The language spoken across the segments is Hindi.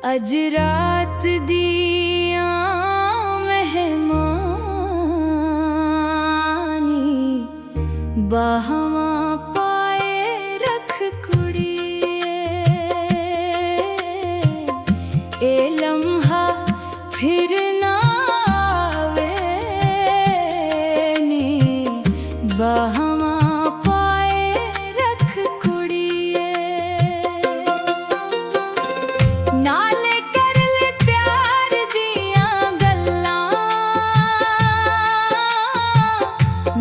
अज रात दिया मेहमानी बाहवा पाए रख कुड़िए। ए लम्हा फिर ना आवे नी बाहवा पाए रख कुड़िए। नाले कर ले प्यार दिया गल्लां,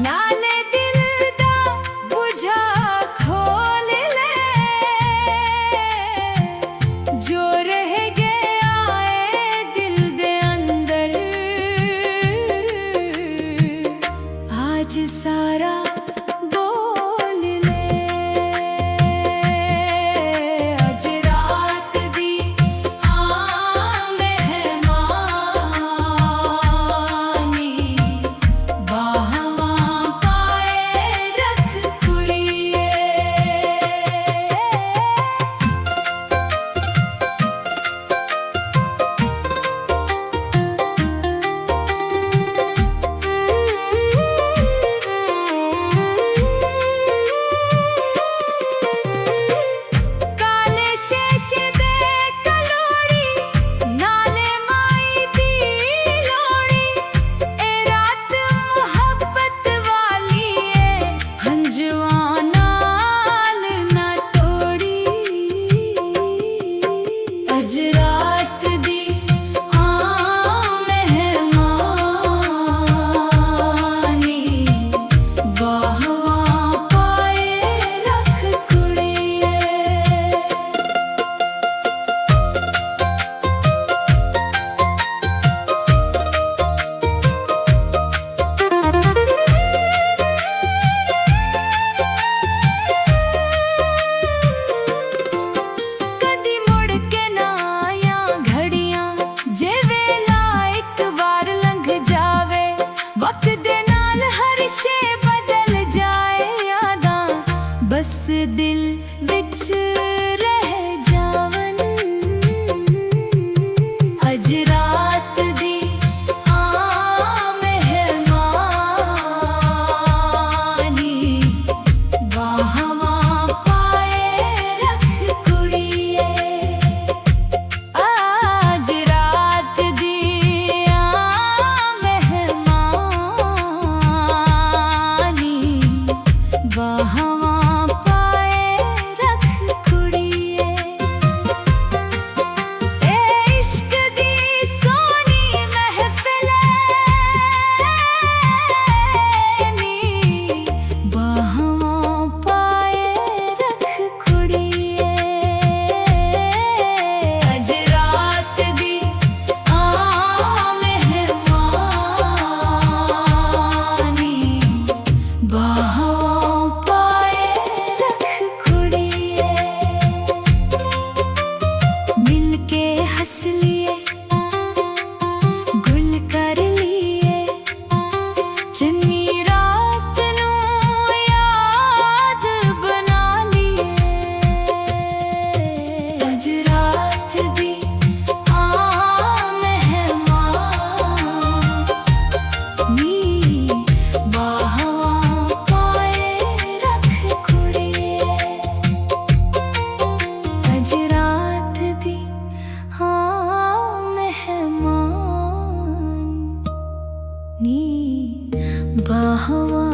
नाले दिल दा बुझा खोल ले। जो रह गया है दिल दे अंदर आज सारा बोल ले। अज रात दी आ मेहमानी बाहवा पाए रख कुड़िए। काले शेशे दे कलोड़ी नाले माई दी लोड़ी। ए रात मोहब्बत वाली है हंजवा नाल ना तोड़ी। अज रात दी आ मेहमानी बाहवा पाए रख कुड़िए। कदी मुड़ के ना आया घड़ियां जे वेला एक बार लंघ जावे। वक्त दे नाल हर शे बदल जाए यादां बस दिल विच रह जावन। अज रात दी आ मेहमानी बाहवा पाए रख कुड़िए। आज रात दी आ मेहमानी बाहवा पाए रख कुड़िए। ए इश्क दी सोनी महफिल नी बाहवा पाए रख कुड़िए। अज रात दी आ मेहमानी बाहवा पाए रख कुड़िए। मिलके हंस लिए गुल कर लिए चन्नी रात नू याद बना लिए। अज रात दी आ मेहमानी बाहवा पाए रख कुड़िए। अज रात दी हाँ मेहमानी बाहवा